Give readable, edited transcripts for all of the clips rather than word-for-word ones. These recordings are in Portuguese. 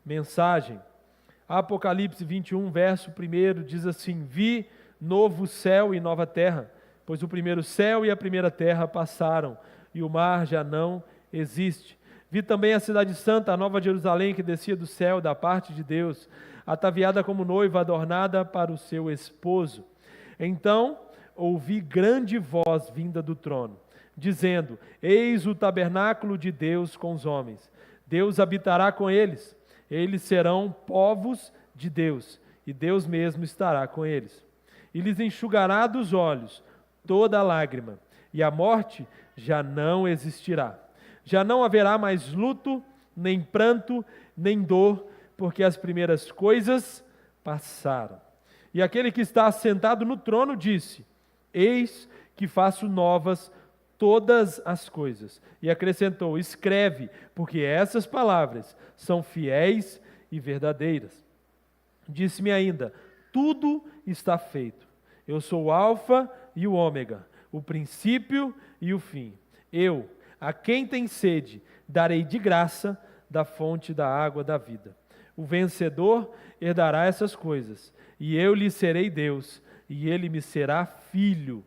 mensagem. Apocalipse 21, verso 1 diz assim: Vi novo céu e nova terra, pois o primeiro céu e a primeira terra passaram, e o mar já não existe. Vi também a cidade santa, a nova Jerusalém, que descia do céu da parte de Deus, ataviada como noiva adornada para o seu esposo. Então ouvi grande voz vinda do trono, dizendo: Eis o tabernáculo de Deus com os homens. Deus habitará com eles. Eles serão povos de Deus, e Deus mesmo estará com eles. E lhes enxugará dos olhos toda lágrima, e a morte já não existirá. Já não haverá mais luto, nem pranto, nem dor, porque as primeiras coisas passaram. E aquele que está assentado no trono disse: Eis que faço novas todas as coisas. E acrescentou: Escreve, porque essas palavras são fiéis e verdadeiras. Disse-me ainda: Tudo está feito. Eu sou o Alfa e o Ômega, o princípio e o fim. Eu, a quem tem sede, darei de graça da fonte da água da vida. O vencedor herdará essas coisas, e eu lhe serei Deus, e ele me será filho.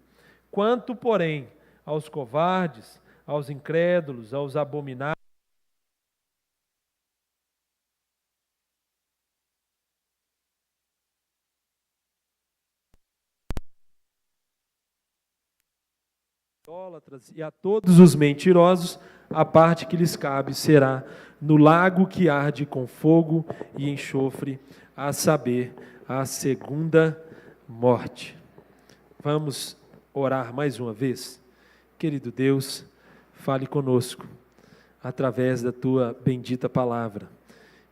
Quanto, porém, aos covardes, aos incrédulos, aos abomináveis, idólatras e a todos os mentirosos, a parte que lhes cabe será no lago que arde com fogo e enxofre, a saber, a segunda morte. Vamos orar mais uma vez? Querido Deus, fale conosco através da Tua bendita palavra.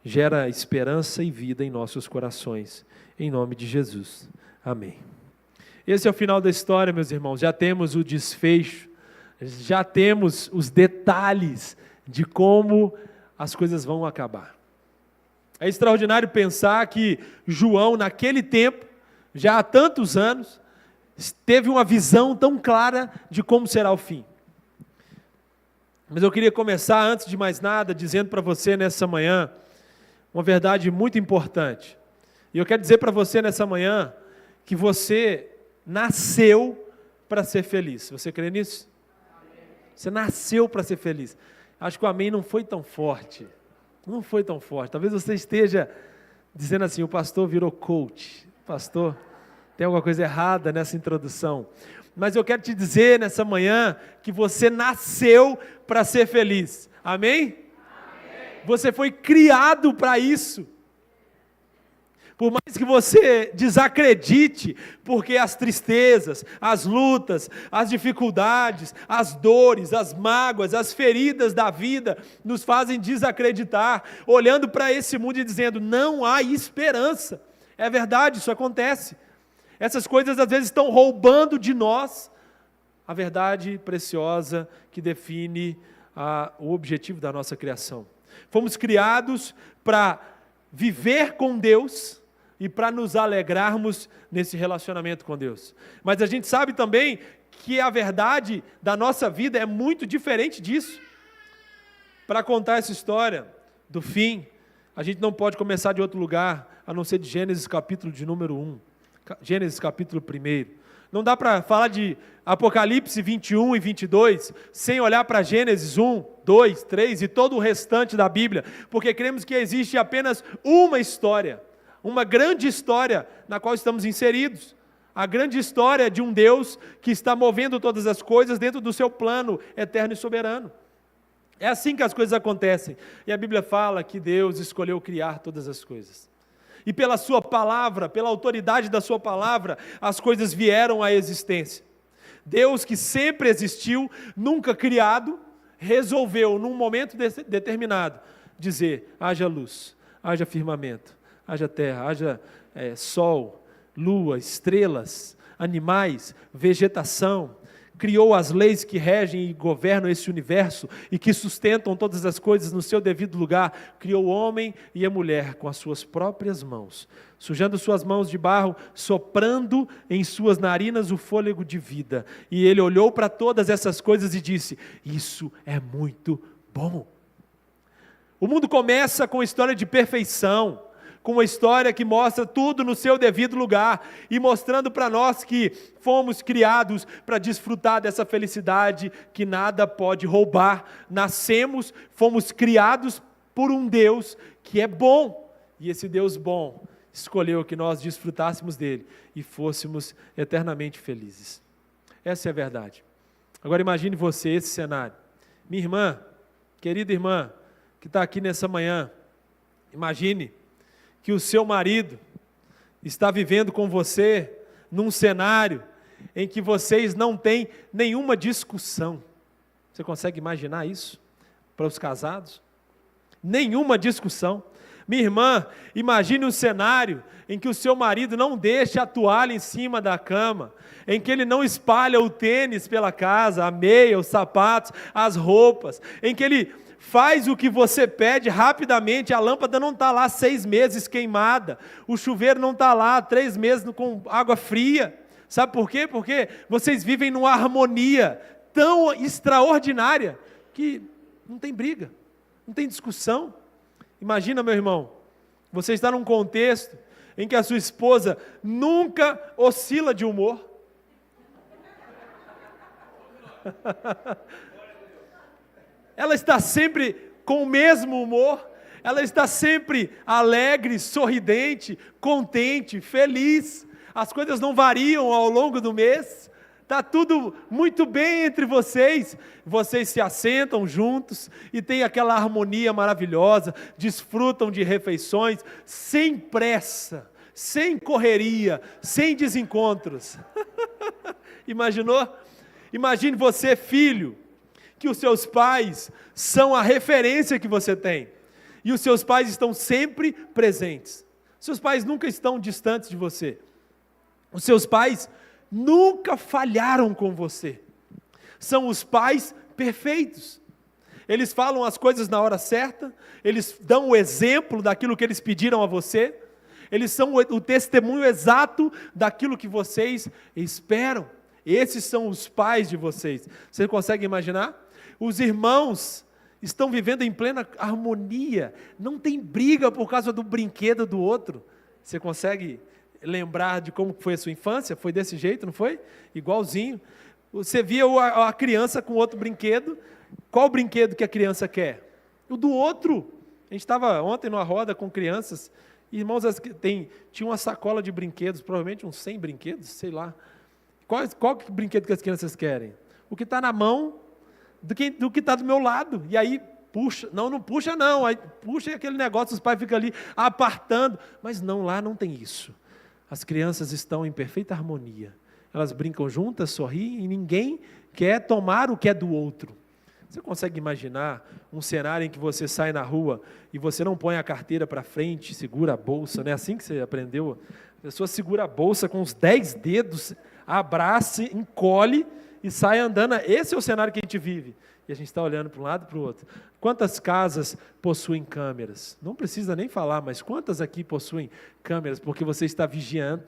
Gera esperança e vida em nossos corações. Em nome de Jesus. Amém. Esse é o final da história, meus irmãos. Já temos o desfecho, já temos os detalhes de como as coisas vão acabar. É extraordinário pensar que João, naquele tempo, já há tantos anos, teve uma visão tão clara de como será o fim. Mas eu queria começar, antes de mais nada, dizendo para você nessa manhã uma verdade muito importante. E eu quero dizer para você nessa manhã que você nasceu para ser feliz. Você crê nisso? Você nasceu para ser feliz. Acho que o amém não foi tão forte. Não foi tão forte. Talvez você esteja dizendo assim: o pastor virou coach. Pastor, tem alguma coisa errada nessa introdução. Mas eu quero te dizer nessa manhã que você nasceu para ser feliz. Amém? Amém. Você foi criado para isso. Por mais que você desacredite, porque as tristezas, as lutas, as dificuldades, as dores, as mágoas, as feridas da vida nos fazem desacreditar, olhando para esse mundo e dizendo: não há esperança. É verdade, isso acontece. Essas coisas às vezes estão roubando de nós a verdade preciosa que define o objetivo da nossa criação. Fomos criados para viver com Deus e para nos alegrarmos nesse relacionamento com Deus. Mas a gente sabe também que a verdade da nossa vida é muito diferente disso. Para contar essa história do fim, a gente não pode começar de outro lugar, a não ser de Gênesis capítulo de número 1. Gênesis capítulo 1. Não dá para falar de Apocalipse 21 e 22 sem olhar para Gênesis 1, 2, 3 e todo o restante da Bíblia, porque cremos que existe apenas uma história, uma grande história na qual estamos inseridos. A grande história de um Deus que está movendo todas as coisas dentro do seu plano eterno e soberano. É assim que as coisas acontecem. E a Bíblia fala que Deus escolheu criar todas as coisas. E pela sua palavra, pela autoridade da sua palavra, as coisas vieram à existência. Deus, que sempre existiu, nunca criado, resolveu num momento determinado dizer: haja luz, haja firmamento, haja terra, haja sol, lua, estrelas, animais, vegetação. Criou as leis que regem e governam esse universo e que sustentam todas as coisas no seu devido lugar. Criou o homem e a mulher com as suas próprias mãos, sujando suas mãos de barro, soprando em suas narinas o fôlego de vida. E ele olhou para todas essas coisas e disse: isso é muito bom. O mundo começa com uma história de perfeição, com uma história que mostra tudo no seu devido lugar e mostrando para nós que fomos criados para desfrutar dessa felicidade que nada pode roubar. Nascemos, fomos criados por um Deus que é bom, e esse Deus bom escolheu que nós desfrutássemos dele e fôssemos eternamente felizes. Essa é a verdade. Agora imagine você esse cenário. Minha irmã, querida irmã, que está aqui nessa manhã, imagine que o seu marido está vivendo com você num cenário em que vocês não têm nenhuma discussão. Você consegue imaginar isso para os casados? Nenhuma discussão. Minha irmã, imagine um cenário em que o seu marido não deixa a toalha em cima da cama, em que ele não espalha o tênis pela casa, a meia, os sapatos, as roupas, em que ele faz o que você pede rapidamente, a lâmpada não está lá 6 meses queimada, o chuveiro não está lá 3 meses com água fria. Sabe por quê? Porque vocês vivem numa harmonia tão extraordinária que não tem briga, não tem discussão. Imagina, meu irmão, você está num contexto em que a sua esposa nunca oscila de humor. Ela está sempre com o mesmo humor, ela está sempre alegre, sorridente, contente, feliz. As coisas não variam ao longo do mês, está tudo muito bem entre vocês. Vocês se assentam juntos e tem aquela harmonia maravilhosa, desfrutam de refeições sem pressa, sem correria, sem desencontros. Imaginou? Imagine você, filho, que os seus pais são a referência que você tem, e os seus pais estão sempre presentes. Seus pais nunca estão distantes de você. Os seus pais nunca falharam com você. São os pais perfeitos. Eles falam as coisas na hora certa, eles dão o exemplo daquilo que eles pediram a você, eles são o testemunho exato daquilo que vocês esperam. Esses são os pais de vocês. Você consegue imaginar? Os irmãos estão vivendo em plena harmonia, não tem briga por causa do brinquedo do outro. Você consegue lembrar de como foi a sua infância? Foi desse jeito, não foi? Igualzinho. Você via a criança com outro brinquedo, qual brinquedo que a criança quer? O do outro. A gente estava ontem numa roda com crianças, irmãos, tinha uma sacola de brinquedos, provavelmente uns 100 brinquedos, sei lá. Qual brinquedo que as crianças querem? O que está na mão do que está do meu lado. E aí, puxa, não puxa não, aí puxa e aquele negócio, os pais ficam ali apartando. Mas não, lá não tem isso. As crianças estão em perfeita harmonia. Elas brincam juntas, sorriem, e ninguém quer tomar o que é do outro. Você consegue imaginar um cenário em que você sai na rua e você não põe a carteira para frente, segura a bolsa, não é assim que você aprendeu? A pessoa segura a bolsa com os 10 dedos, abraça, encolhe e sai andando. Esse é o cenário que a gente vive. E a gente está olhando para um lado e para o outro. Quantas casas possuem câmeras? Não precisa nem falar, mas quantas aqui possuem câmeras? Porque você está vigiando,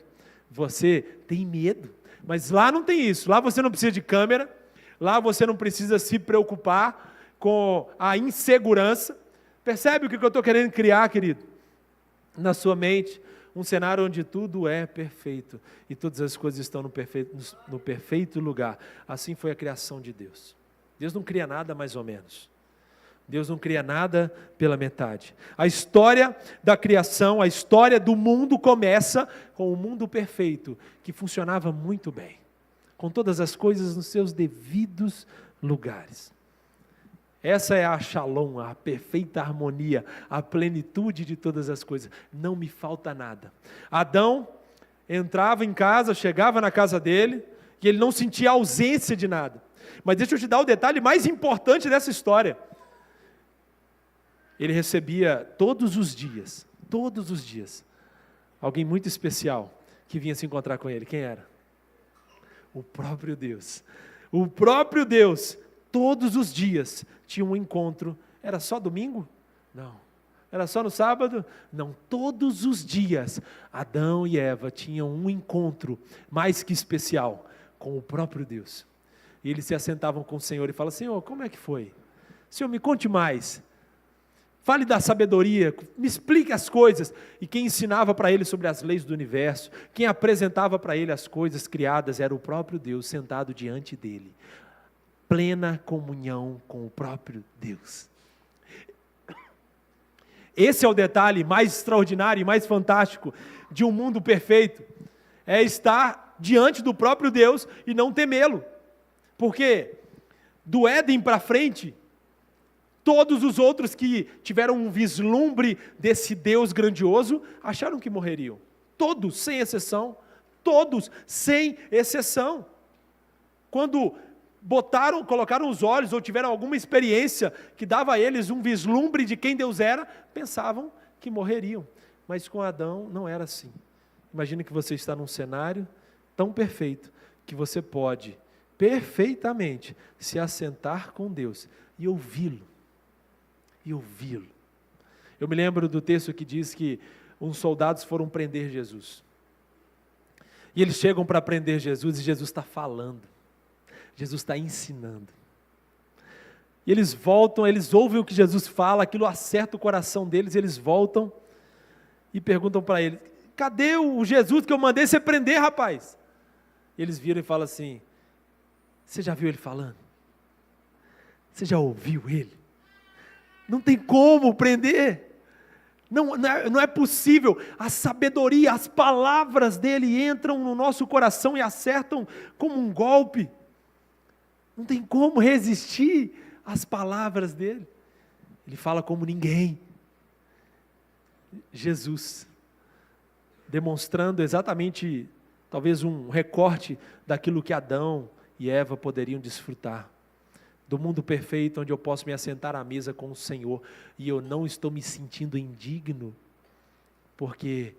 você tem medo. Mas lá não tem isso. Lá você não precisa de câmera, lá você não precisa se preocupar com a insegurança. Percebe o que eu estou querendo criar, querido? Na sua mente, um cenário onde tudo é perfeito e todas as coisas estão no perfeito lugar. Assim foi a criação de Deus. Deus não cria nada mais ou menos. Deus não cria nada pela metade. A história da criação, a história do mundo começa com um mundo perfeito, que funcionava muito bem, com todas as coisas nos seus devidos lugares. Essa é a Shalom, a perfeita harmonia, a plenitude de todas as coisas. Não me falta nada. Adão entrava em casa, chegava na casa dele, e ele não sentia ausência de nada. Mas deixa eu te dar o detalhe mais importante dessa história. Ele recebia todos os dias, alguém muito especial que vinha se encontrar com ele. Quem era? O próprio Deus. O próprio Deus, todos os dias, tinha um encontro. Era só domingo? Não. Era só no sábado? Não. Todos os dias, Adão e Eva tinham um encontro mais que especial com o próprio Deus. E eles se assentavam com o Senhor e falavam: Senhor, como é que foi? Senhor, me conte mais. Fale da sabedoria, me explique as coisas. E quem ensinava para ele sobre as leis do universo, quem apresentava para ele as coisas criadas, era o próprio Deus sentado diante dele. Plena comunhão com o próprio Deus. Esse é o detalhe mais extraordinário e mais fantástico de um mundo perfeito. É estar diante do próprio Deus e não temê-lo. Porque do Éden para frente, todos os outros que tiveram um vislumbre desse Deus grandioso, acharam que morreriam. Todos, sem exceção. Todos, sem exceção. Quando colocaram os olhos ou tiveram alguma experiência que dava a eles um vislumbre de quem Deus era, pensavam que morreriam. Mas com Adão não era assim. Imagine que você está num cenário tão perfeito que você pode perfeitamente se assentar com Deus e ouvi-lo. Eu me lembro do texto que diz que uns soldados foram prender Jesus. E eles chegam para prender Jesus e Jesus está falando. Jesus está ensinando. E eles voltam, eles ouvem o que Jesus fala, aquilo acerta o coração deles, e eles voltam e perguntam para ele: cadê o Jesus que eu mandei você prender, rapaz? E eles viram e falam assim: você já viu ele falando? Você já ouviu ele? Não tem como prender. Não é possível. A sabedoria, as palavras dele entram no nosso coração e acertam como um golpe. Não tem como resistir às palavras dele. Ele fala como ninguém. Jesus, demonstrando exatamente, talvez um recorte daquilo que Adão e Eva poderiam desfrutar. Do mundo perfeito, onde eu posso me assentar à mesa com o Senhor, e eu não estou me sentindo indigno, porque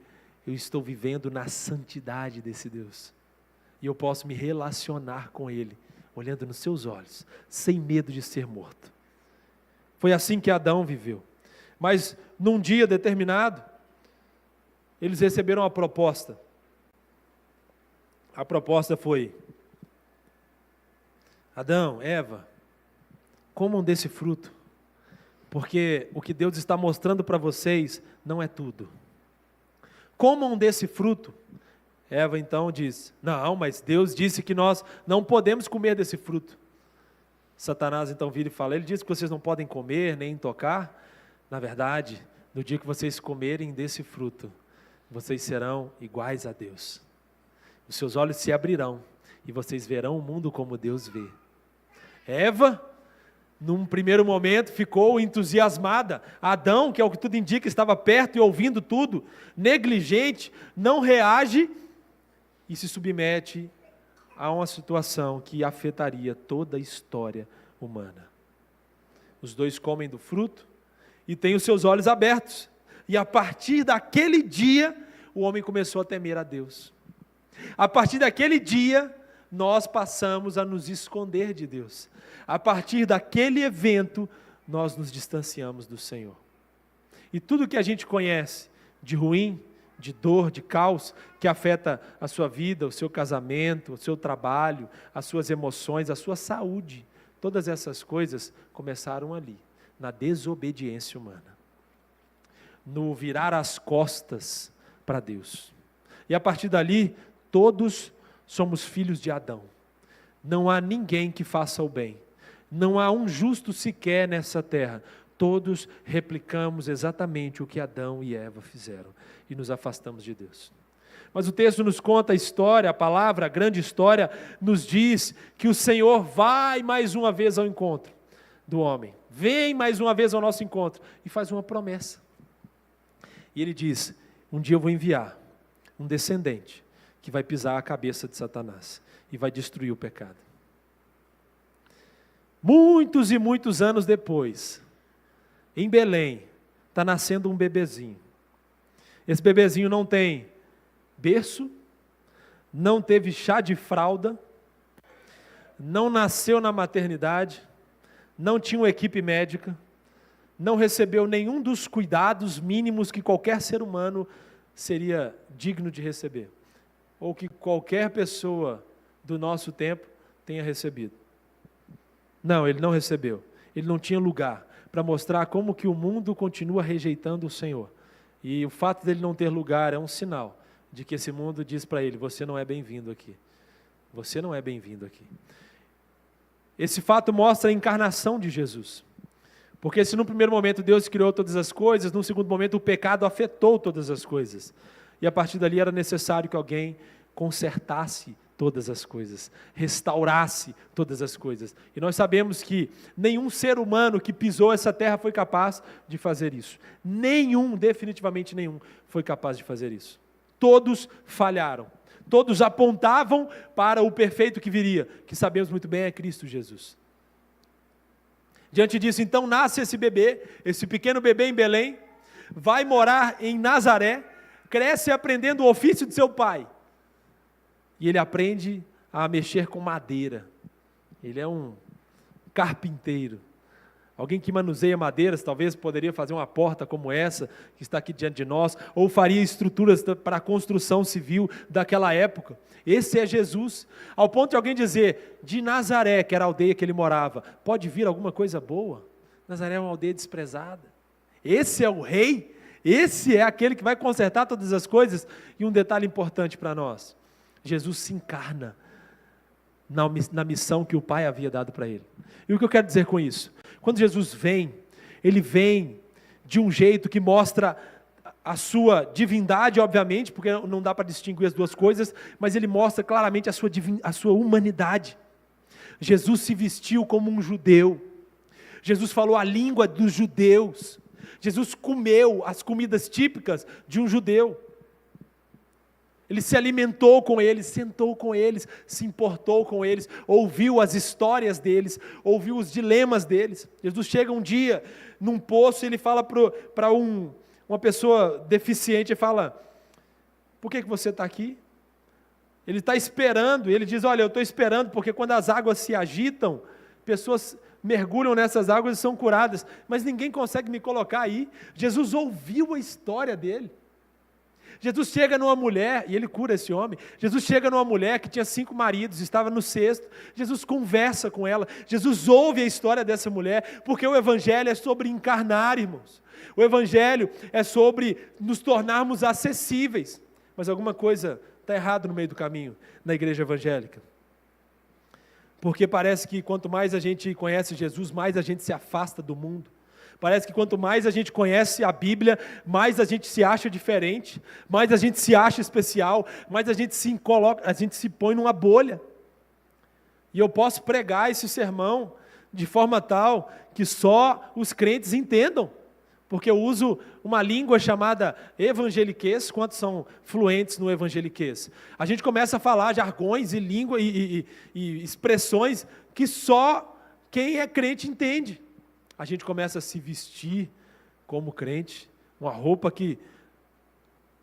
eu estou vivendo na santidade desse Deus. E eu posso me relacionar com Ele, olhando nos seus olhos, sem medo de ser morto. Foi assim que Adão viveu. Mas, num dia determinado, eles receberam a proposta. A proposta foi: Adão, Eva, comam desse fruto, porque o que Deus está mostrando para vocês não é tudo. Comam desse fruto. Eva então diz: não, mas Deus disse que nós não podemos comer desse fruto. Satanás então vira e fala: ele disse que vocês não podem comer, nem tocar. Na verdade, no dia que vocês comerem desse fruto, vocês serão iguais a Deus. Os seus olhos se abrirão e vocês verão o mundo como Deus vê. Eva, num primeiro momento, ficou entusiasmada. Adão, que é o que tudo indica, estava perto e ouvindo tudo, negligente, não reage e se submete a uma situação que afetaria toda a história humana. Os dois comem do fruto e têm os seus olhos abertos. E a partir daquele dia, o homem começou a temer a Deus. A partir daquele dia, nós passamos a nos esconder de Deus. A partir daquele evento, nós nos distanciamos do Senhor. E tudo que a gente conhece de ruim, de dor, de caos, que afeta a sua vida, o seu casamento, o seu trabalho, as suas emoções, a sua saúde, todas essas coisas começaram ali, na desobediência humana, no virar as costas para Deus. E a partir dali, todos somos filhos de Adão. Não há ninguém que faça o bem. Não há um justo sequer nessa terra. Todos replicamos exatamente o que Adão e Eva fizeram e nos afastamos de Deus. Mas o texto nos conta a história, a palavra, a grande história, nos diz que o Senhor vai mais uma vez ao encontro do homem. Vem mais uma vez ao nosso encontro e faz uma promessa. E ele diz: um dia eu vou enviar um descendente que vai pisar a cabeça de Satanás e vai destruir o pecado. Muitos e muitos anos depois, em Belém, está nascendo um bebezinho. Esse bebezinho não tem berço, não teve chá de fralda, não nasceu na maternidade, não tinha uma equipe médica, não recebeu nenhum dos cuidados mínimos que qualquer ser humano seria digno de receber, ou que qualquer pessoa do nosso tempo tenha recebido. Não, ele não recebeu, ele não tinha lugar. para mostrar como que o mundo continua rejeitando o Senhor. E o fato dele não ter lugar é um sinal de que esse mundo diz para ele: você não é bem-vindo aqui. Você não é bem-vindo aqui. Esse fato mostra a encarnação de Jesus. Porque se no primeiro momento Deus criou todas as coisas, no segundo momento o pecado afetou todas as coisas. E a partir dali era necessário que alguém consertasse todas as coisas, restaurasse todas as coisas. E nós sabemos que nenhum ser humano que pisou essa terra foi capaz de fazer isso. Nenhum, definitivamente nenhum, foi capaz de fazer isso. Todos falharam. Todos apontavam para o perfeito que viria, que sabemos muito bem é Cristo Jesus. Diante disso, então, nasce esse bebê, esse pequeno bebê em Belém, vai morar em Nazaré, cresce aprendendo o ofício de seu pai. E ele aprende a mexer com madeira. Ele é um carpinteiro. Alguém que manuseia madeiras, talvez poderia fazer uma porta como essa, que está aqui diante de nós, ou faria estruturas para a construção civil daquela época. Esse é Jesus, ao ponto de alguém dizer, de Nazaré, que era a aldeia que ele morava, pode vir alguma coisa boa? Nazaré é uma aldeia desprezada. Esse é o rei, esse é aquele que vai consertar todas as coisas. E um detalhe importante para nós, Jesus se encarna na missão que o Pai havia dado para ele. E o que eu quero dizer com isso? Quando Jesus vem, ele vem de um jeito que mostra a sua divindade, obviamente, porque não dá para distinguir as duas coisas, mas ele mostra claramente a sua humanidade. Jesus se vestiu como um judeu, Jesus falou a língua dos judeus, Jesus comeu as comidas típicas de um judeu, ele se alimentou com eles, sentou com eles, se importou com eles, ouviu as histórias deles, ouviu os dilemas deles. Jesus chega um dia num poço e ele fala para uma pessoa deficiente, ele fala, por que você está aqui? Ele está esperando, ele diz, olha, eu estou esperando porque quando as águas se agitam, pessoas mergulham nessas águas e são curadas, mas ninguém consegue me colocar aí. Jesus ouviu a história dele. Jesus chega numa mulher, e ele cura esse homem, Jesus chega numa mulher que tinha 5 maridos, estava no 6º, Jesus conversa com ela, Jesus ouve a história dessa mulher, porque o Evangelho é sobre encarnar, irmãos, o Evangelho é sobre nos tornarmos acessíveis, mas alguma coisa está errada no meio do caminho, na igreja evangélica, porque parece que quanto mais a gente conhece Jesus, mais a gente se afasta do mundo. Parece que quanto mais a gente conhece a Bíblia, mais a gente se acha diferente, mais a gente se acha especial, mais a gente se põe numa bolha. E eu posso pregar esse sermão de forma tal que só os crentes entendam, porque eu uso uma língua chamada evangeliquez. Quantos são fluentes no evangeliquez? A gente começa a falar jargões e língua e expressões que só quem é crente entende. A gente começa a se vestir como crente, uma roupa que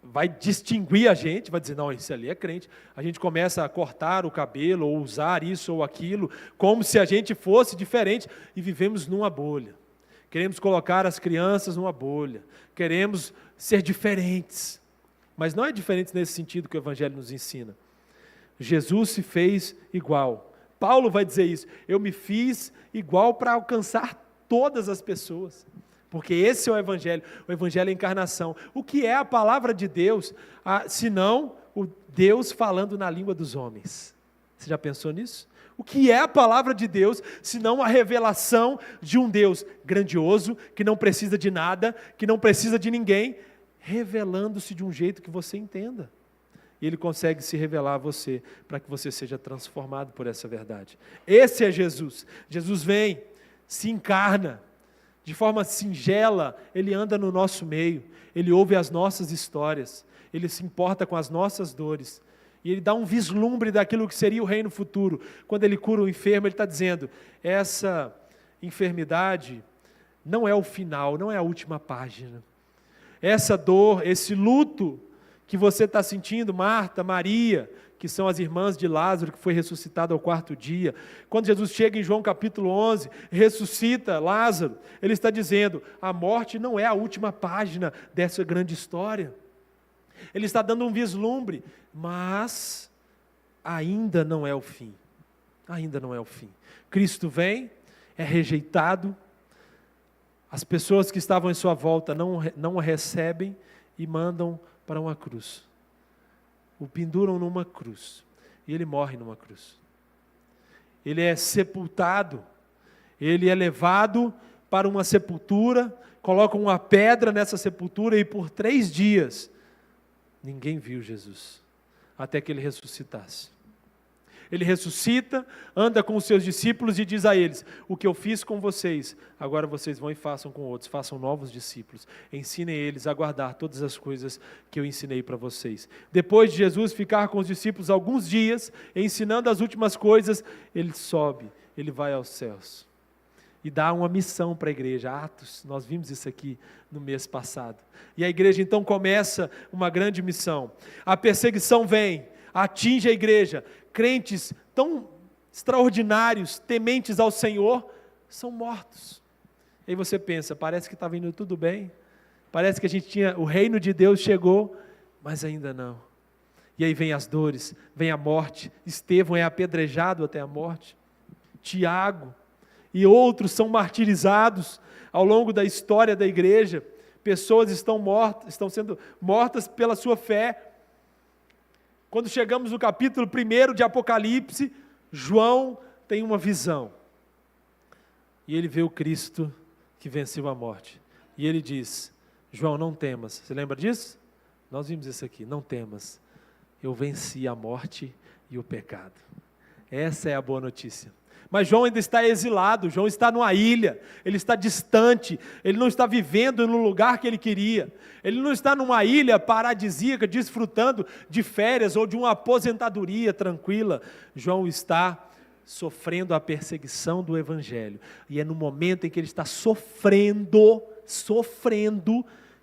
vai distinguir a gente, vai dizer, não, esse ali é crente. A gente começa a cortar o cabelo, ou usar isso ou aquilo, como se a gente fosse diferente, e vivemos numa bolha. Queremos colocar as crianças numa bolha, queremos ser diferentes, mas não é diferente nesse sentido que o Evangelho nos ensina. Jesus se fez igual. Paulo vai dizer isso, eu me fiz igual para alcançar todas as pessoas, porque esse é o Evangelho é a encarnação. O que é a palavra de Deus, senão o Deus falando na língua dos homens? Você já pensou nisso? O que é a palavra de Deus, senão a revelação de um Deus grandioso, que não precisa de nada, que não precisa de ninguém, revelando-se de um jeito que você entenda. E Ele consegue se revelar a você, para que você seja transformado por essa verdade. Esse é Jesus. Jesus vem, se encarna, de forma singela, Ele anda no nosso meio, Ele ouve as nossas histórias, Ele se importa com as nossas dores, e Ele dá um vislumbre daquilo que seria o reino futuro. Quando Ele cura o enfermo, Ele está dizendo, essa enfermidade não é o final, não é a última página. Essa dor, esse luto que você está sentindo, Marta, Maria, que são as irmãs de Lázaro, que foi ressuscitado ao 4º dia. Quando Jesus chega em João capítulo 11, ressuscita Lázaro, Ele está dizendo, a morte não é a última página dessa grande história. Ele está dando um vislumbre, mas ainda não é o fim. Ainda não é o fim. Cristo vem, é rejeitado, As pessoas que estavam em sua volta não o recebem e mandam para uma cruz. O penduram numa cruz. E ele morre numa cruz. Ele é sepultado. Ele é levado para uma sepultura, colocam uma pedra nessa sepultura e por 3 dias ninguém viu Jesus, até que ele ressuscitasse. Ele ressuscita, anda com os seus discípulos e diz a eles: o que eu fiz com vocês, agora vocês vão e façam com outros, façam novos discípulos, ensinem eles a guardar todas as coisas que eu ensinei para vocês. Depois de Jesus ficar com os discípulos alguns dias, ensinando as últimas coisas, ele sobe, ele vai aos céus. E dá uma missão para a igreja, Atos, nós vimos isso aqui no mês passado. E a igreja então começa uma grande missão. A perseguição vem, atinge a igreja, crentes tão extraordinários, tementes ao Senhor, são mortos. E aí você pensa, parece que estava indo tudo bem, parece que o reino de Deus chegou, mas ainda não. E aí vem as dores, vem a morte, Estevão é apedrejado até a morte, Tiago, e outros são martirizados ao longo da história da igreja. Pessoas estão sendo mortas pela sua fé. Quando chegamos no capítulo 1 de Apocalipse, João tem uma visão. E ele vê o Cristo que venceu a morte. E ele diz: João, não temas. Você lembra disso? Nós vimos isso aqui. Não temas. Eu venci a morte e o pecado. Essa é a boa notícia. Mas João ainda está exilado, João está numa ilha, ele está distante, ele não está vivendo no lugar que ele queria, ele não está numa ilha paradisíaca, desfrutando de férias ou de uma aposentadoria tranquila. João está sofrendo a perseguição do Evangelho, e é no momento em que ele está sofrendo,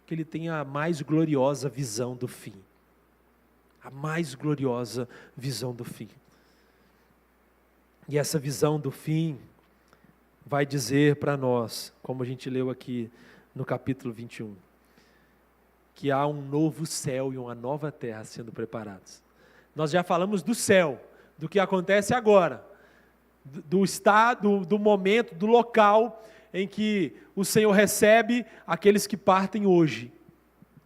que ele tem a mais gloriosa visão do fim. A mais gloriosa visão do fim. E essa visão do fim vai dizer para nós, como a gente leu aqui no capítulo 21, que há um novo céu e uma nova terra sendo preparados. Nós já falamos do céu, do que acontece agora, do estado, do momento, do local em que o Senhor recebe aqueles que partem hoje.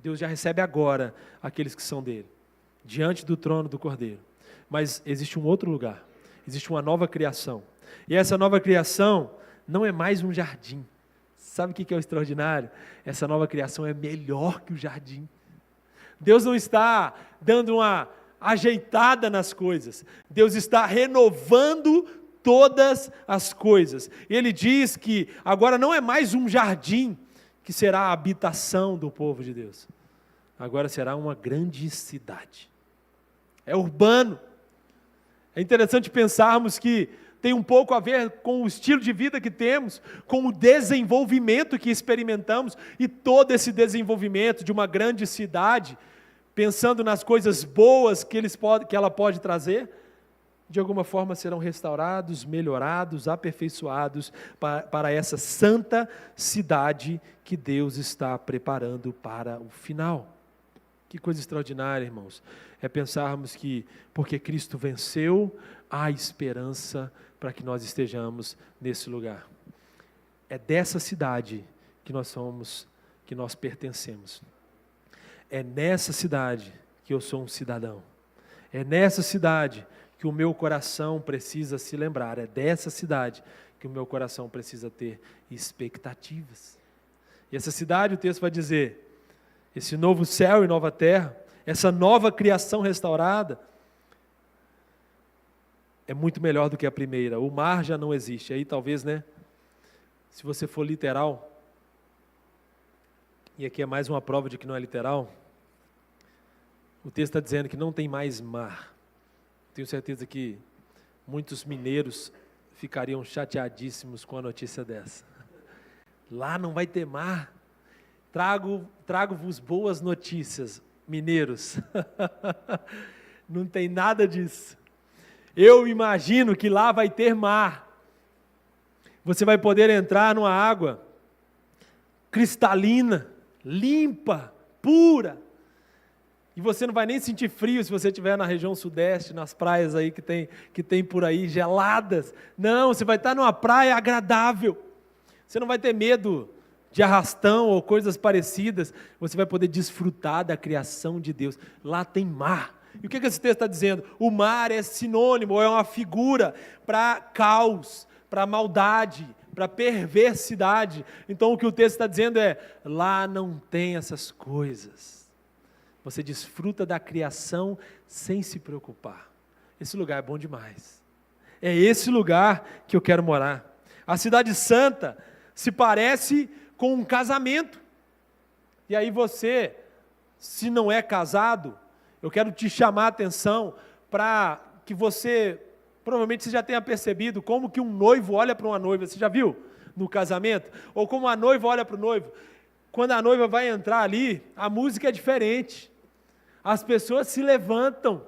Deus já recebe agora aqueles que são dele, diante do trono do Cordeiro. Mas existe um outro lugar. Existe uma nova criação. E essa nova criação não é mais um jardim. Sabe o que é o extraordinário? Essa nova criação é melhor que o jardim. Deus não está dando uma ajeitada nas coisas. Deus está renovando todas as coisas. Ele diz que agora não é mais um jardim que será a habitação do povo de Deus. Agora será uma grande cidade. É urbano. É interessante pensarmos que tem um pouco a ver com o estilo de vida que temos, com o desenvolvimento que experimentamos, e todo esse desenvolvimento de uma grande cidade, pensando nas coisas boas que ela pode trazer, de alguma forma serão restaurados, melhorados, aperfeiçoados para essa santa cidade que Deus está preparando para o final. Que coisa extraordinária, irmãos, é pensarmos que, porque Cristo venceu, há esperança para que nós estejamos nesse lugar. É dessa cidade que nós pertencemos. É nessa cidade que eu sou um cidadão. É nessa cidade que o meu coração precisa se lembrar. É dessa cidade que o meu coração precisa ter expectativas. E essa cidade, o texto vai dizer, esse novo céu e nova terra, essa nova criação restaurada, é muito melhor do que a primeira. O mar já não existe. Aí talvez, se você for literal, e aqui é mais uma prova de que não é literal, o texto está dizendo que não tem mais mar. Tenho certeza que muitos mineiros ficariam chateadíssimos com a notícia dessa. Lá não vai ter mar. Trago-vos boas notícias, mineiros. Não tem nada disso. Eu imagino que lá vai ter mar. Você vai poder entrar numa água cristalina, limpa, pura. E você não vai nem sentir frio se você estiver na região sudeste, nas praias aí que tem por aí, geladas. Não, você vai estar numa praia agradável. Você não vai ter medo de arrastão ou coisas parecidas, você vai poder desfrutar da criação de Deus. Lá tem mar. E o que esse texto está dizendo? O mar é sinônimo, é uma figura para caos, para maldade, para perversidade. Então o que o texto está dizendo é, lá não tem essas coisas. Você desfruta da criação sem se preocupar. Esse lugar é bom demais. É esse lugar que eu quero morar. A cidade santa se parece com um casamento. E aí você, se não é casado, eu quero te chamar a atenção para que você, provavelmente você já tenha percebido como que um noivo olha para uma noiva. Você já viu no casamento? Ou como a noiva olha para o noivo. Quando a noiva vai entrar ali, a música é diferente. As pessoas se levantam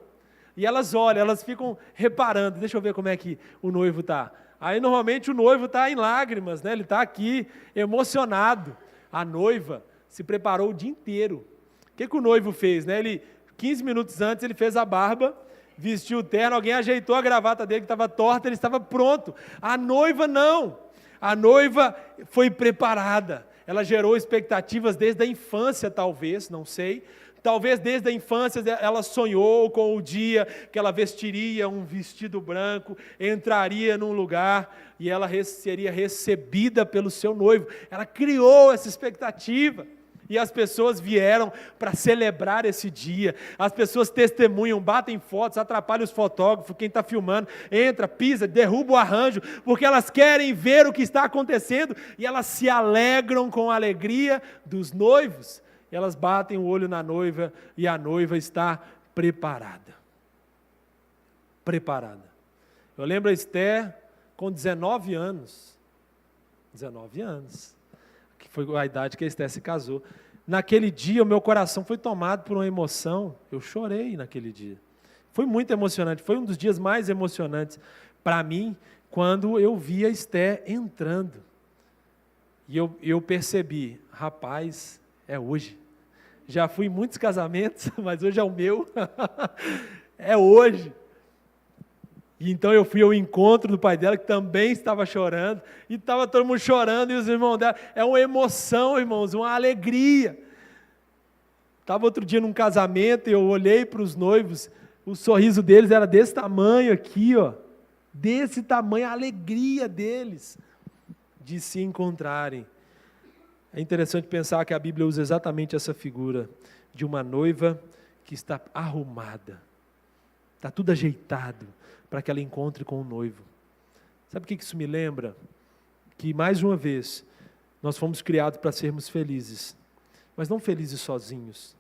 e elas olham, elas ficam reparando. Deixa eu ver como é que o noivo está. Aí normalmente o noivo está em lágrimas, né? Ele está aqui emocionado. A noiva se preparou o dia inteiro. O que o noivo fez? Né? 15 minutos antes ele fez a barba, vestiu o terno, alguém ajeitou a gravata dele que estava torta, ele estava pronto. A noiva não. A noiva foi preparada. Ela gerou expectativas desde a infância, talvez, não sei. Talvez desde a infância ela sonhou com o dia que ela vestiria um vestido branco, entraria num lugar e ela seria recebida pelo seu noivo. Ela criou essa expectativa e as pessoas vieram para celebrar esse dia. As pessoas testemunham, batem fotos, atrapalham os fotógrafos, quem está filmando, entra, pisa, derruba o arranjo, porque elas querem ver o que está acontecendo e elas se alegram com a alegria dos noivos. Elas batem o olho na noiva e a noiva está preparada. Preparada. Eu lembro a Esther com 19 anos. 19 anos. Que foi a idade que a Esther se casou. Naquele dia o meu coração foi tomado por uma emoção. Eu chorei naquele dia. Foi muito emocionante. Foi um dos dias mais emocionantes para mim quando eu vi a Esther entrando. E eu percebi, rapaz, é hoje. Já fui em muitos casamentos, mas hoje é o meu. É hoje. E então eu fui ao encontro do pai dela, que também estava chorando. E estava todo mundo chorando, e os irmãos dela. É uma emoção, irmãos, uma alegria. Estava outro dia num casamento, e eu olhei para os noivos, o sorriso deles era desse tamanho aqui, ó. Desse tamanho, a alegria deles de se encontrarem. É interessante pensar que a Bíblia usa exatamente essa figura de uma noiva que está arrumada, está tudo ajeitado para que ela encontre com o noivo. Sabe o que isso me lembra? Que mais uma vez, nós fomos criados para sermos felizes, mas não felizes sozinhos,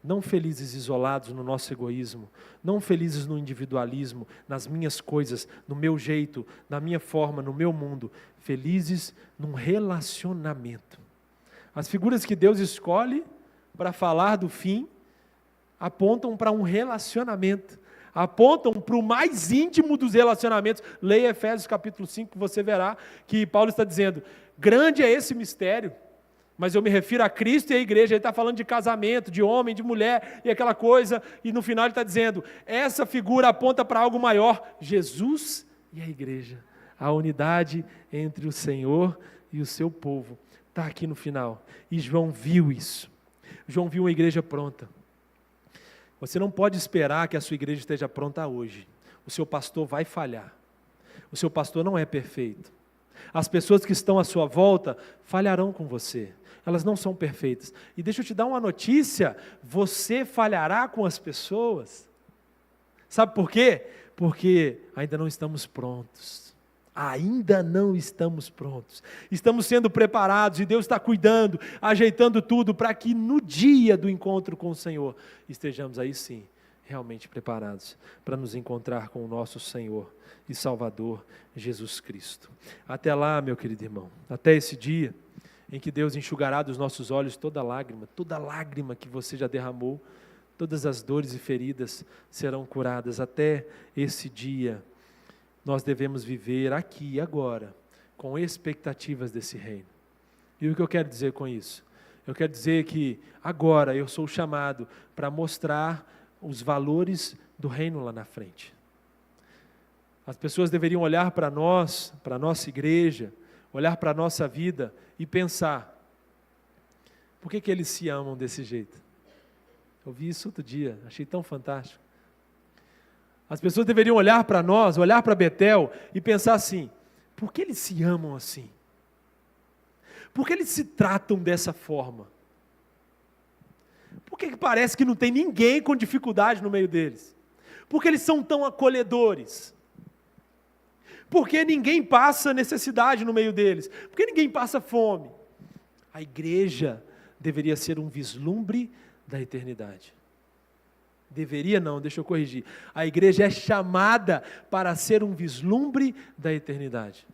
não felizes isolados no nosso egoísmo, não felizes no individualismo, nas minhas coisas, no meu jeito, na minha forma, no meu mundo, felizes num relacionamento. As figuras que Deus escolhe para falar do fim apontam para um relacionamento, apontam para o mais íntimo dos relacionamentos. Leia Efésios capítulo 5, que você verá que Paulo está dizendo, grande é esse mistério, mas eu me refiro a Cristo e a igreja. Ele está falando de casamento, de homem, de mulher e aquela coisa, e no final ele está dizendo, essa figura aponta para algo maior, Jesus e a igreja, a unidade entre o Senhor e o seu povo. Está aqui no final. E João viu isso. João viu uma igreja pronta. Você não pode esperar que a sua igreja esteja pronta hoje. O seu pastor vai falhar. O seu pastor não é perfeito. As pessoas que estão à sua volta falharão com você. Elas não são perfeitas. E deixa eu te dar uma notícia, você falhará com as pessoas. Sabe por quê? Porque ainda não estamos prontos. Ainda não estamos prontos. Estamos sendo preparados e Deus está cuidando, ajeitando tudo para que no dia do encontro com o Senhor estejamos aí sim, realmente preparados para nos encontrar com o nosso Senhor e Salvador Jesus Cristo. Até lá, meu querido irmão, até esse dia em que Deus enxugará dos nossos olhos toda lágrima que você já derramou, todas as dores e feridas serão curadas. Até esse dia nós devemos viver aqui e agora, com expectativas desse reino. E o que eu quero dizer com isso? Eu quero dizer que agora eu sou chamado para mostrar os valores do reino lá na frente. As pessoas deveriam olhar para nós, para a nossa igreja, olhar para a nossa vida e pensar, Por que eles se amam desse jeito? Eu vi isso outro dia, achei tão fantástico. As pessoas deveriam olhar para nós, olhar para Betel e pensar assim: por que eles se amam assim? Por que eles se tratam dessa forma? Por que parece que não tem ninguém com dificuldade no meio deles? Por que eles são tão acolhedores? Por que ninguém passa necessidade no meio deles? Por que ninguém passa fome? A igreja deveria ser um vislumbre da eternidade. Deveria não, deixa eu corrigir. A igreja é chamada para ser um vislumbre da eternidade.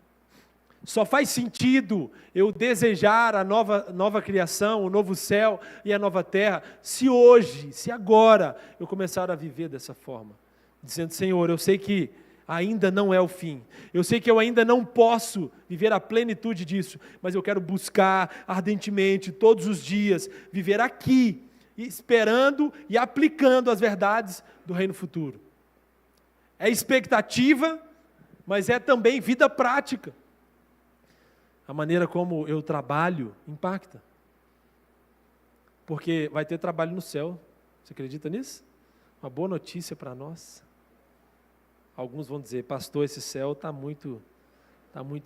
Só faz sentido eu desejar a nova criação, o novo céu e a nova terra, se hoje, se agora, eu começar a viver dessa forma. Dizendo: Senhor, eu sei que ainda não é o fim. Eu sei que eu ainda não posso viver a plenitude disso, mas eu quero buscar ardentemente, todos os dias, viver aqui, esperando e aplicando as verdades do reino futuro. É expectativa, mas é também vida prática. A maneira como eu trabalho impacta. Porque vai ter trabalho no céu. Você acredita nisso? Uma boa notícia para nós. Alguns vão dizer: pastor, esse céu está muito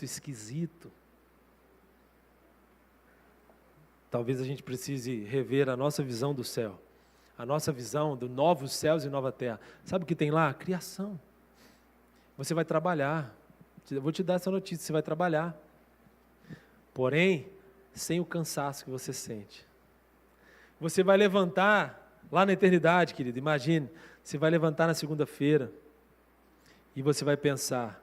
esquisito. Talvez a gente precise rever a nossa visão do céu. A nossa visão do novos céus e nova terra. Sabe o que tem lá? Criação. Você vai trabalhar. Eu vou te dar essa notícia: você vai trabalhar. Porém, sem o cansaço que você sente. Você vai levantar lá na eternidade, querido, imagine, você vai levantar na segunda-feira e você vai pensar: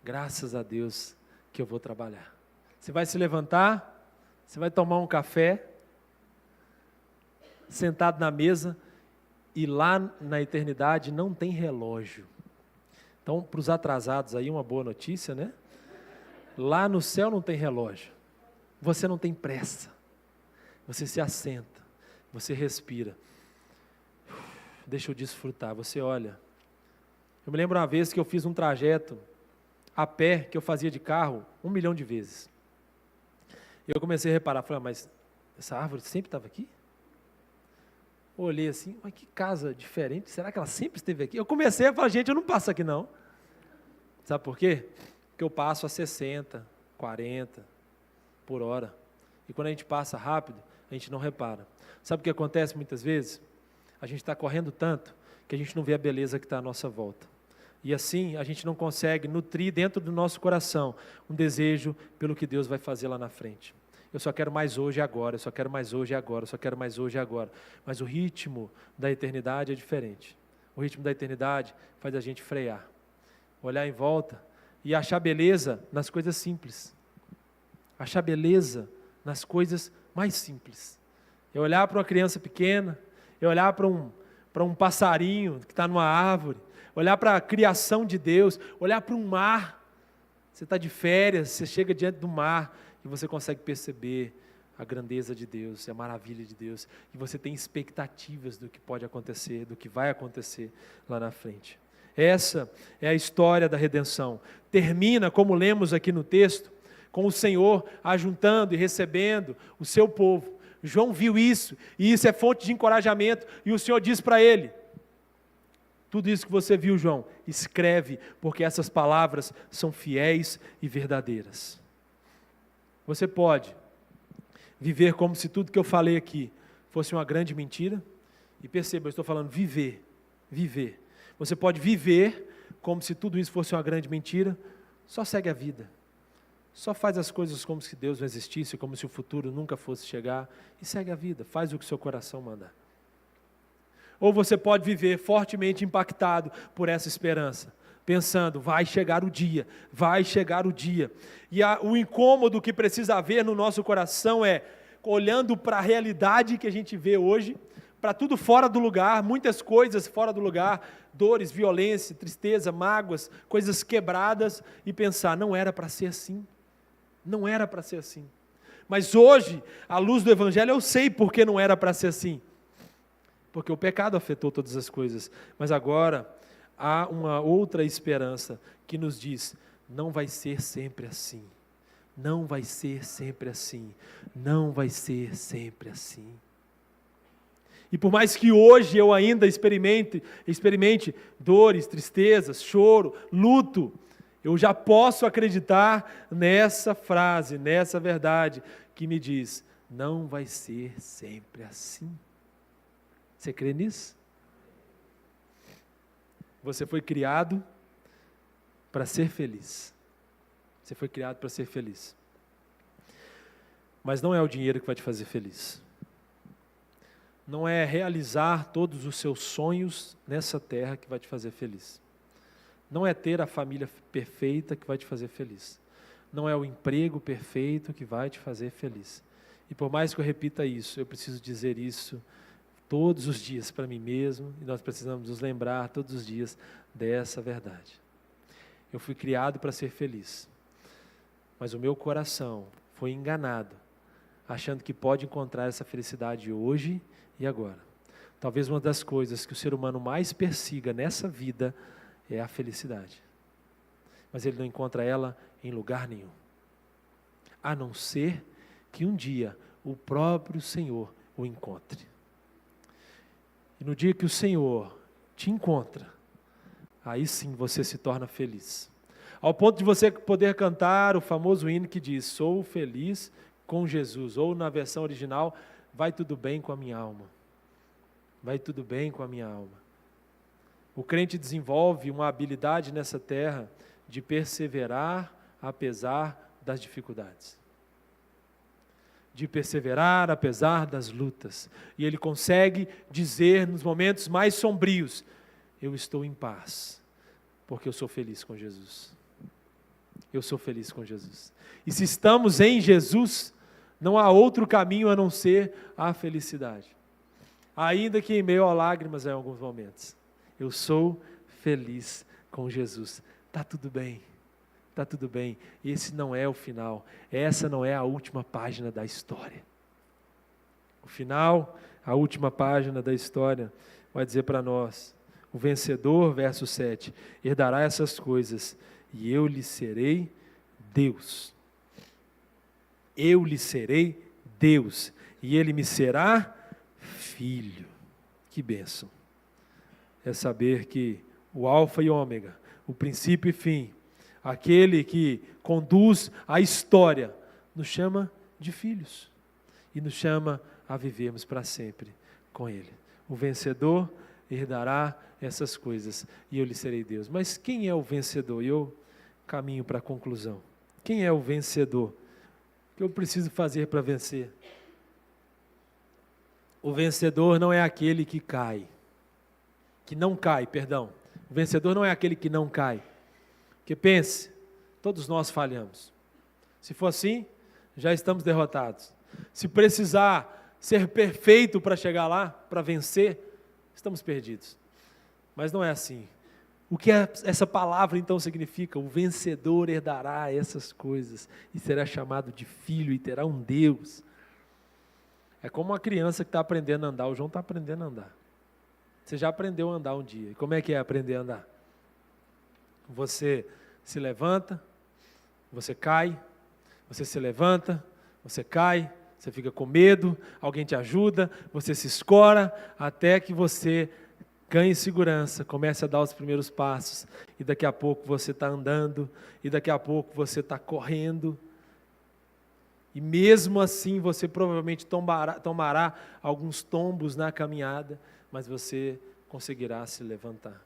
graças a Deus que eu vou trabalhar. Você vai se levantar, você vai tomar um café, sentado na mesa, e lá na eternidade não tem relógio. Então, para os atrasados aí, uma boa notícia, né? Lá no céu não tem relógio. Você não tem pressa. Você se assenta, você respira. Deixa eu desfrutar. Você olha. Eu me lembro uma vez que eu fiz um trajeto a pé, que eu fazia de carro 1 milhão de vezes. Eu comecei a reparar, falei: mas essa árvore sempre estava aqui? Eu olhei assim: mas que casa diferente, será que ela sempre esteve aqui? Eu comecei a falar: gente, eu não passo aqui não. Sabe por quê? Porque eu passo a 60, 40 por hora. E quando a gente passa rápido, a gente não repara. Sabe o que acontece muitas vezes? A gente está correndo tanto que a gente não vê a beleza que está à nossa volta. E assim a gente não consegue nutrir dentro do nosso coração um desejo pelo que Deus vai fazer lá na frente. Eu só quero mais hoje e agora, eu só quero mais hoje e agora, eu só quero mais hoje e agora. Mas o ritmo da eternidade é diferente. O ritmo da eternidade faz a gente frear, olhar em volta e achar beleza nas coisas simples. Achar beleza nas coisas mais simples. É olhar para uma criança pequena, é olhar para um passarinho que está numa árvore, olhar para a criação de Deus, olhar para um mar. Você está de férias, você chega diante do mar e você consegue perceber a grandeza de Deus, a maravilha de Deus, e você tem expectativas do que pode acontecer, do que vai acontecer lá na frente. Essa é a história da redenção. Termina, como lemos aqui no texto, com o Senhor ajuntando e recebendo o seu povo. João viu isso, e isso é fonte de encorajamento, e o Senhor diz para ele: tudo isso que você viu, João, escreve, porque essas palavras são fiéis e verdadeiras. Você pode viver como se tudo que eu falei aqui fosse uma grande mentira, e perceba, eu estou falando viver. Você pode viver como se tudo isso fosse uma grande mentira, só segue a vida. Só faz as coisas como se Deus não existisse, como se o futuro nunca fosse chegar, e segue a vida, faz o que o seu coração mandar. Ou você pode viver fortemente impactado por essa esperança, pensando: vai chegar o dia, e o incômodo que precisa haver no nosso coração é, olhando para a realidade que a gente vê hoje, para tudo fora do lugar, muitas coisas fora do lugar, dores, violência, tristeza, mágoas, coisas quebradas, e pensar: não era para ser assim. Não era para ser assim. Mas hoje, à luz do Evangelho, eu sei porque não era para ser assim. Porque o pecado afetou todas as coisas. Mas agora, há uma outra esperança que nos diz: não vai ser sempre assim. Não vai ser sempre assim. Não vai ser sempre assim. E por mais que hoje eu ainda experimente dores, tristezas, choro, luto, eu já posso acreditar nessa frase, nessa verdade que me diz: não vai ser sempre assim. Você crê nisso? Você foi criado para ser feliz. Você foi criado para ser feliz. Mas não é o dinheiro que vai te fazer feliz. Não é realizar todos os seus sonhos nessa terra que vai te fazer feliz. Não é ter a família perfeita que vai te fazer feliz. Não é o emprego perfeito que vai te fazer feliz. E por mais que eu repita isso, eu preciso dizer isso todos os dias para mim mesmo, e nós precisamos nos lembrar todos os dias dessa verdade. Eu fui criado para ser feliz, mas o meu coração foi enganado, achando que pode encontrar essa felicidade hoje e agora. Talvez uma das coisas que o ser humano mais persiga nessa vida é a felicidade. Mas ele não encontra ela em lugar nenhum. A não ser que um dia o próprio Senhor o encontre. E no dia que o Senhor te encontra, aí sim você se torna feliz. Ao ponto de você poder cantar o famoso hino que diz: sou feliz com Jesus. Ou na versão original: vai tudo bem com a minha alma. Vai tudo bem com a minha alma. O crente desenvolve uma habilidade nessa terra de perseverar apesar das dificuldades. De perseverar apesar das lutas. E ele consegue dizer nos momentos mais sombrios: eu estou em paz, porque eu sou feliz com Jesus. Eu sou feliz com Jesus. E se estamos em Jesus, não há outro caminho a não ser a felicidade. Ainda que em meio a lágrimas em alguns momentos. Eu sou feliz com Jesus. Está tudo bem. Está tudo bem. Esse não é o final. Essa não é a última página da história. O final, a última página da história, vai dizer para nós: o vencedor, verso 7, herdará essas coisas, e eu lhe serei Deus. Eu lhe serei Deus, e ele me será filho. Que bênção. É saber que o alfa e ômega, o princípio e fim, aquele que conduz a história, nos chama de filhos e nos chama a vivermos para sempre com Ele. O vencedor herdará essas coisas e eu lhe serei Deus. Mas quem é o vencedor? E eu caminho para a conclusão. Quem é o vencedor? O que eu preciso fazer para vencer? O vencedor não é aquele que cai, que não cai, perdão. O vencedor não é aquele que não cai. Porque pense, todos nós falhamos. Se for assim, já estamos derrotados. Se precisar ser perfeito para chegar lá, para vencer, estamos perdidos. Mas não é assim. O que essa palavra então significa? O vencedor herdará essas coisas e será chamado de filho e terá um Deus. É como uma criança que está aprendendo a andar. O João está aprendendo a andar. Você já aprendeu a andar um dia. E como é que é aprender a andar? Você se levanta, você cai, você se levanta, você cai, você fica com medo, alguém te ajuda, você se escora, até que você ganhe segurança, comece a dar os primeiros passos, e daqui a pouco você está andando, e daqui a pouco você está correndo, e mesmo assim você provavelmente tomará alguns tombos na caminhada, mas você conseguirá se levantar.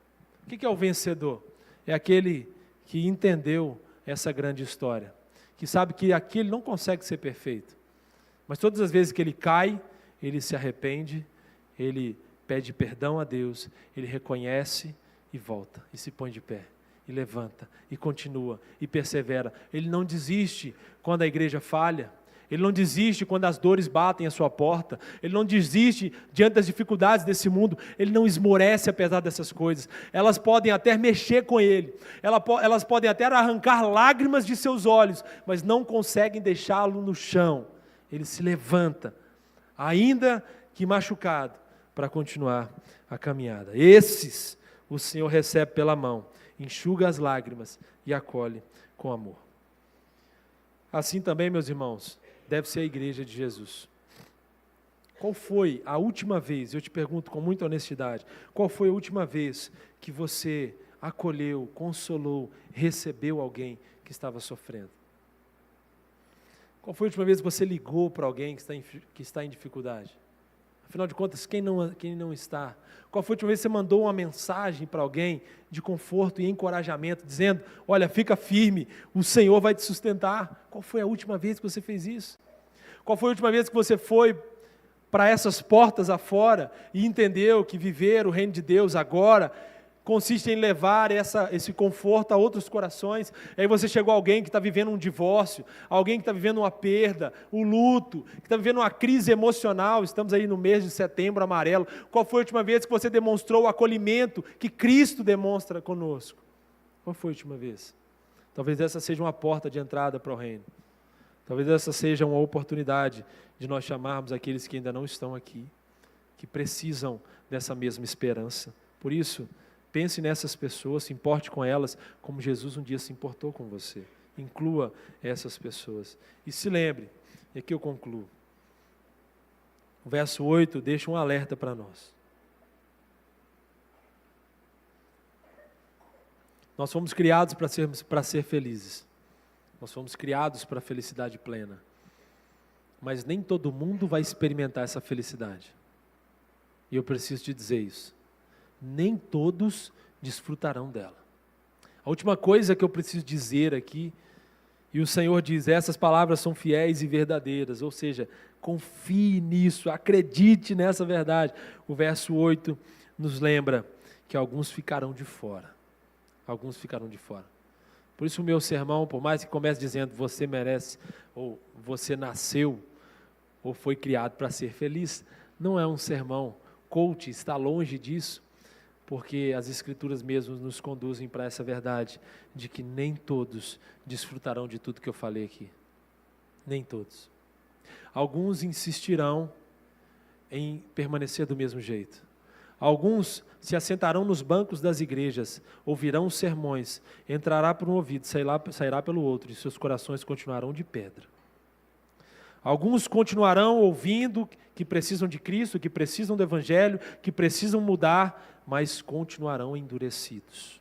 O que é o vencedor? É aquele que entendeu essa grande história, que sabe que aqui ele não consegue ser perfeito, mas todas as vezes que ele cai, ele se arrepende, ele pede perdão a Deus, ele reconhece e volta, e se põe de pé, e levanta, e continua, e persevera. Ele não desiste quando a igreja falha, ele não desiste quando as dores batem à sua porta, ele não desiste diante das dificuldades desse mundo, ele não esmorece apesar dessas coisas. Elas podem até mexer com ele, elas podem até arrancar lágrimas de seus olhos, mas não conseguem deixá-lo no chão. Ele se levanta, ainda que machucado, para continuar a caminhada. Esses o Senhor recebe pela mão, enxuga as lágrimas e acolhe com amor. Assim também, meus irmãos, deve ser a igreja de Jesus. Qual foi a última vez, eu te pergunto com muita honestidade, qual foi a última vez que você acolheu, consolou, recebeu alguém que estava sofrendo? Qual foi a última vez que você ligou para alguém que está em dificuldade? Afinal de contas, quem não está? Qual foi a última vez que você mandou uma mensagem para alguém de conforto e encorajamento, dizendo, olha, fica firme, o Senhor vai te sustentar? Qual foi a última vez que você fez isso? Qual foi a última vez que você foi para essas portas afora e entendeu que viver o reino de Deus agora consiste em levar esse conforto a outros corações? Aí você chegou a alguém que está vivendo um divórcio, alguém que está vivendo uma perda, um luto, que está vivendo uma crise emocional, estamos aí no mês de setembro amarelo. Qual foi a última vez que você demonstrou o acolhimento que Cristo demonstra conosco? Qual foi a última vez? Talvez essa seja uma porta de entrada para o reino. Talvez essa seja uma oportunidade de nós chamarmos aqueles que ainda não estão aqui, que precisam dessa mesma esperança. Por isso, pense nessas pessoas, se importe com elas como Jesus um dia se importou com você. Inclua essas pessoas. E se lembre, e aqui eu concluo, o verso 8 deixa um alerta para nós. Nós fomos criados para ser felizes. Nós fomos criados para a felicidade plena. Mas nem todo mundo vai experimentar essa felicidade. E eu preciso te dizer isso. Nem todos desfrutarão dela. A última coisa que eu preciso dizer aqui, e o Senhor diz, essas palavras são fiéis e verdadeiras, ou seja, confie nisso, acredite nessa verdade. O verso 8 nos lembra que alguns ficarão de fora. Alguns ficarão de fora. Por isso o meu sermão, por mais que comece dizendo, você merece, ou você nasceu, ou foi criado para ser feliz, não é um sermão coach, está longe disso, porque as Escrituras mesmo nos conduzem para essa verdade, de que nem todos desfrutarão de tudo que eu falei aqui. Nem todos. Alguns insistirão em permanecer do mesmo jeito. Alguns se assentarão nos bancos das igrejas, ouvirão os sermões, entrará por um ouvido, sairá pelo outro, e seus corações continuarão de pedra. Alguns continuarão ouvindo que precisam de Cristo, que precisam do Evangelho, que precisam mudar, mas continuarão endurecidos.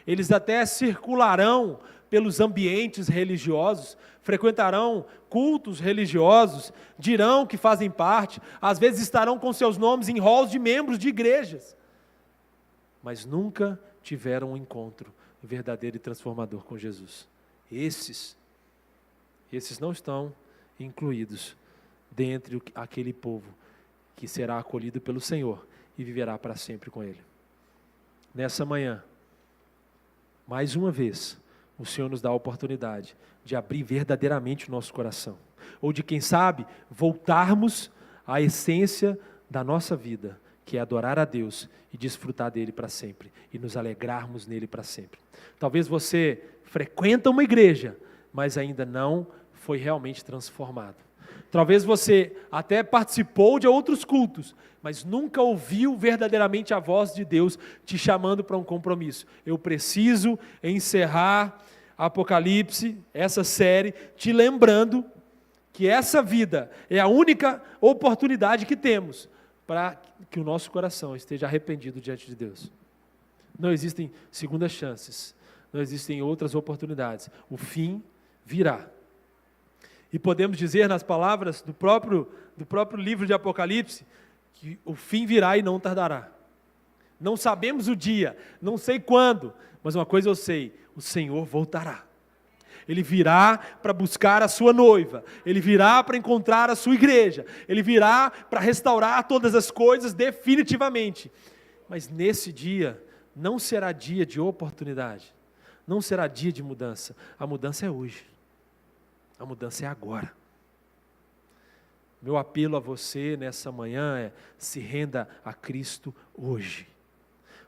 Eles até circularão pelos ambientes religiosos, frequentarão cultos religiosos, dirão que fazem parte, às vezes estarão com seus nomes em halls de membros de igrejas, mas nunca tiveram um encontro verdadeiro e transformador com Jesus. Esses não estão incluídos dentre aquele povo que será acolhido pelo Senhor e viverá para sempre com Ele. Nessa manhã, mais uma vez, o Senhor nos dá a oportunidade de abrir verdadeiramente o nosso coração, ou de, quem sabe, voltarmos à essência da nossa vida, que é adorar a Deus e desfrutar dele para sempre, e nos alegrarmos nele para sempre. Talvez você frequenta uma igreja, mas ainda não foi realmente transformado. Talvez você até participou de outros cultos, mas nunca ouviu verdadeiramente a voz de Deus te chamando para um compromisso. Eu preciso encerrar Apocalipse, essa série, te lembrando que essa vida é a única oportunidade que temos para que o nosso coração esteja arrependido diante de Deus. Não existem segundas chances, não existem outras oportunidades. O fim virá. E podemos dizer nas palavras do próprio livro de Apocalipse, que o fim virá e não tardará. Não sabemos o dia, não sei quando, mas uma coisa eu sei, o Senhor voltará. Ele virá para buscar a sua noiva, Ele virá para encontrar a sua igreja, Ele virá para restaurar todas as coisas definitivamente. Mas nesse dia, não será dia de oportunidade, não será dia de mudança, a mudança é hoje. A mudança é agora. Meu apelo a você nessa manhã é: se renda a Cristo hoje,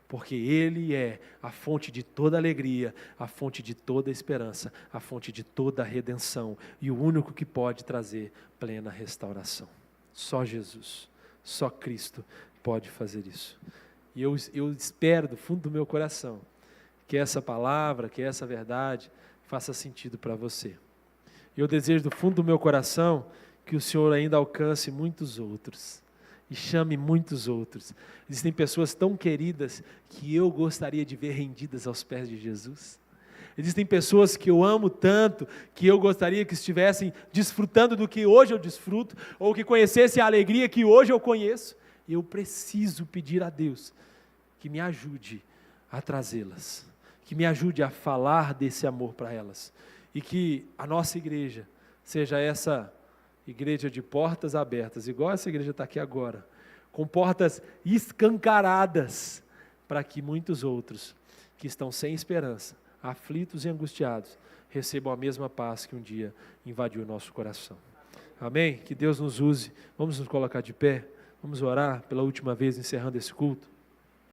porque Ele é a fonte de toda alegria, a fonte de toda esperança, a fonte de toda redenção e o único que pode trazer plena restauração. Só Jesus, só Cristo pode fazer isso. E eu espero do fundo do meu coração que essa palavra, que essa verdade faça sentido para você. Eu desejo do fundo do meu coração que o Senhor ainda alcance muitos outros e chame muitos outros. Existem pessoas tão queridas que eu gostaria de ver rendidas aos pés de Jesus. Existem pessoas que eu amo tanto, que eu gostaria que estivessem desfrutando do que hoje eu desfruto, ou que conhecessem a alegria que hoje eu conheço. Eu preciso pedir a Deus que me ajude a trazê-las, que me ajude a falar desse amor para elas, e que a nossa igreja seja essa igreja de portas abertas, igual essa igreja está aqui agora, com portas escancaradas, para que muitos outros que estão sem esperança, aflitos e angustiados, recebam a mesma paz que um dia invadiu o nosso coração. Amém? Que Deus nos use. Vamos nos colocar de pé, vamos orar pela última vez, encerrando esse culto.